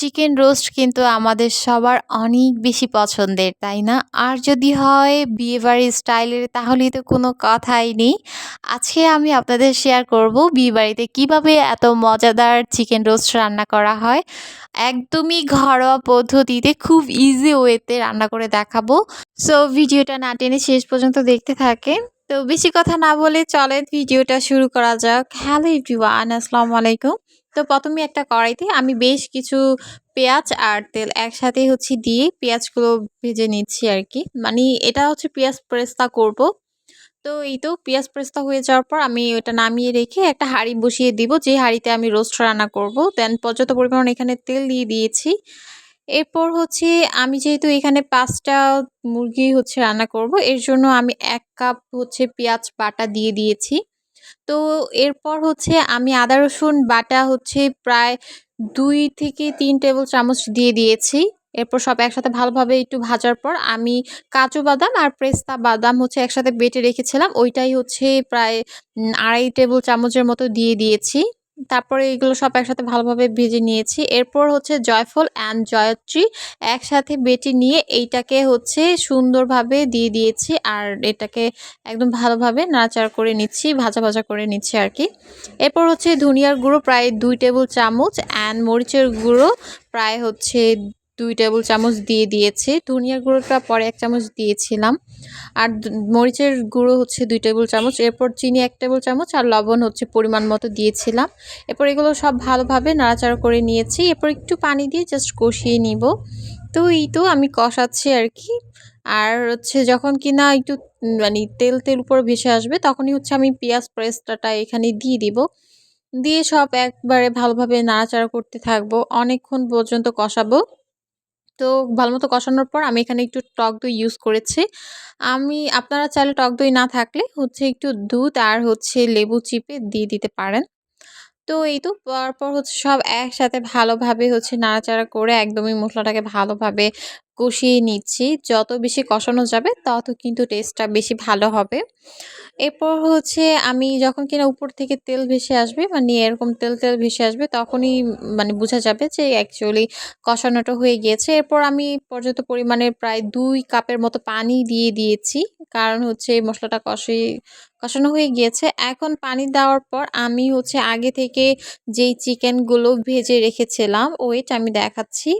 Chicken roast কিন্তু আমাদের সবার অনেক বেশি পছন্দের, তাই না? আর যদি হয় বিয়েবাড়ির স্টাইলের তাহলেই তো কোনো কথাই নেই। আজকে আমি আপনাদের শেয়ার করব বিয়েবাড়িতে কিভাবে এত মজাদার চিকেন রোস্ট রান্না করা হয়। একদমই ঘরোয়া পদ্ধতিতে খুব ইজি ওয়েতে রান্না করে দেখাবো। সো ভিডিওটা না টেনে শেষ পর্যন্ত দেখতে থাকেন। তো বেশি কথা না বলে চলেন ভিডিওটা শুরু করা যাক। হ্যালো এভরিওয়ান, আসসালামু আলাইকুম। তো প্রথমে একটা কড়াইতে আমি বেশ কিছু পেঁয়াজ আর তেল একসাথে দিয়ে পেঁয়াজগুলো ভেজে নিচ্ছি আর কি। মানে এটা পেঁয়াজ পেরেস্তা করব। তো এই তো পেঁয়াজ পেরেস্তা হয়ে যাওয়ার পর আমি ওটা নামিয়ে রেখে একটা হাঁড়ি বসিয়ে দিব, যে হাঁড়িতে আমি রোস্ট রান্না করব। দেন পর্যাপ্ত পরিমাণ এখানে তেল দিয়ে দিয়েছি। এরপর আমি যেহেতু এখানে ৫টা মুরগি রান্না করব, এর জন্য আমি ১ কাপ পেঁয়াজ বাটা দিয়ে দিয়েছি। তো এরপর আমি আদা রসুন বাটা প্রায় ২ থেকে ৩ টেবিল চামচ দিয়ে দিয়েছি। এরপর সব একসাথে ভালোভাবে একটু ভাজার পর আমি কাজু বাদাম আর পেস্তা বাদাম একসাথে বেটে রেখেছিলাম। ওইটাই প্রায় ২.৫ টেবিল চামচের মতো দিয়ে দিয়েছি। তারপরে এগুলো সব একসাথে ভালোভাবে ভেজে নিয়েছি। এরপর জয়ফল অ্যান্ড জয়ত্রী একসাথে বেটে নিয়ে এইটাকে সুন্দরভাবে দিয়ে দিয়েছি। আর এটাকে একদম ভালোভাবে নাড়াচাড়া করে নিচ্ছি, ভাজা ভাজা করে নিচ্ছি আর কি। এরপর ধনিয়ার গুঁড়ো প্রায় ২ টেবিল চামচ অ্যান্ড মরিচের গুঁড়ো প্রায় ২ টেবিল চামচ দিয়ে দিয়েছি। ধনিয়ার গুঁড়োটা পরে ১ চামচ দিয়েছিলাম। আর মরিচের গুঁড়ো ২ টেবিল চামচ। এরপর চিনি ১ টেবিল চামচ আর লবণ পরিমাণ মতো দিয়েছিলাম। এরপর এগুলো সব ভালোভাবে নাড়াচাড়া করে নিয়েছি। এরপর একটু পানি দিয়ে জাস্ট কষিয়ে নিব। তো এই তো আমি কষাচ্ছি আর কি। আর যখন কিনা একটু মানে তেল উপরে ভেসে আসবে, তখনই আমি পেঁয়াজ পেস্তাটা এখানে দিয়ে দিব। দিয়ে সব একবারে ভালোভাবে নাড়াচাড়া করতে থাকবো, অনেকক্ষণ পর্যন্ত কষাবো। তো ভালোমতো কষানোর পর আমি এখানে একটু টক দই ইউজ করেছি। আপনারা চাইলে টক দই না থাকলে একটু দুধ আর লেবু চিপে দিয়ে দিতে পারেন। তো এই তো তারপর সব একসাথে ভালোভাবে নাড়াচাড়া করে একদমই মশলাটাকে ভালোভাবে কষিয়ে নিচ্ছি। যত বেশি কষানো যাবে তত কিন্তু টেস্টটা বেশি ভালো হবে। এরপর আমি যখন কিনা উপর থেকে তেল ভেসে আসবে, মানে এরকম তেল ভেসে আসবে, তখনই মানে বোঝা যাবে যে অ্যাকচুয়ালি কষানোটা হয়ে গিয়েছে। এরপর আমি পর্যাপ্ত পরিমাণে প্রায় ২ কাপের মতো পানি দিয়ে দিয়েছি। কারণ মশলাটা কষানো হয়ে গিয়েছে। এখন পানি দেওয়ার পর আমি আগে থেকে যেই চিকেনগুলো ভেজে রেখেছিলাম ওয়েট আমি দেখাচ্ছি।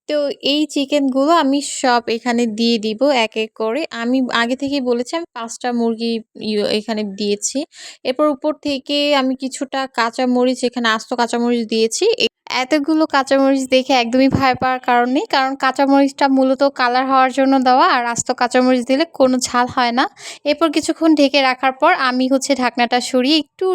তো এই চিকেনগুলো আমি সব এখানে দিয়ে দিব এক এক করে। আমি আগে থেকেই বলেছি আমি ৫টা মুরগি এখানে দিয়েছি। এরপর উপর থেকে আমি কিছুটা কাঁচামরিচ, এখানে আস্ত কাঁচামরিচ দিয়েছি। এতগুলো কাঁচামরিচ দেখে একদমই ভয় পাওয়ার কারণ নেই। কারণ কাঁচামরিচটা মূলত কালার হওয়ার জন্য দেওয়া, আর আস্ত কাঁচামরিচ দিলে কোনো ঝাল হয় না। এরপর কিছুক্ষণ ঢেকে রাখার পর আমি ঢাকনাটা সরিয়ে একটু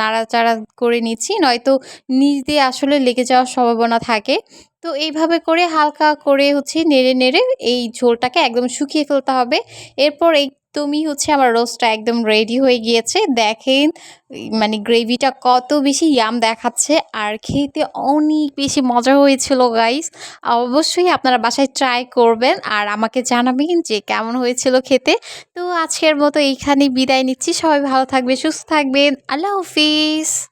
নাড়াচাড়া করে নিচ্ছি, নয়তো নিচ দিয়ে আসলে লেগে যাওয়ার সম্ভাবনা থাকে। তো এইভাবে করে হালকা করে নেড়ে নেড়ে এই ঝোলটাকে একদম শুকিয়ে ফেলতে হবে। এরপর একদমই আমার রোস্টটা একদম রেডি হয়ে গিয়েছে। দেখেন মানে গ্রেভিটা কত বেশি ইয়াম দেখাচ্ছে, আর খেতে অনেক বেশি মজা হয়েছিল গাইস। অবশ্যই আপনারা বাসায় ট্রাই করবেন আর আমাকে জানাবেন যে কেমন হয়েছিল খেতে। তো আজকের মতো এইখানেই বিদায় নিচ্ছি। সবাই ভালো থাকবে, সুস্থ থাকবেন। আল্লাহ হাফিজ।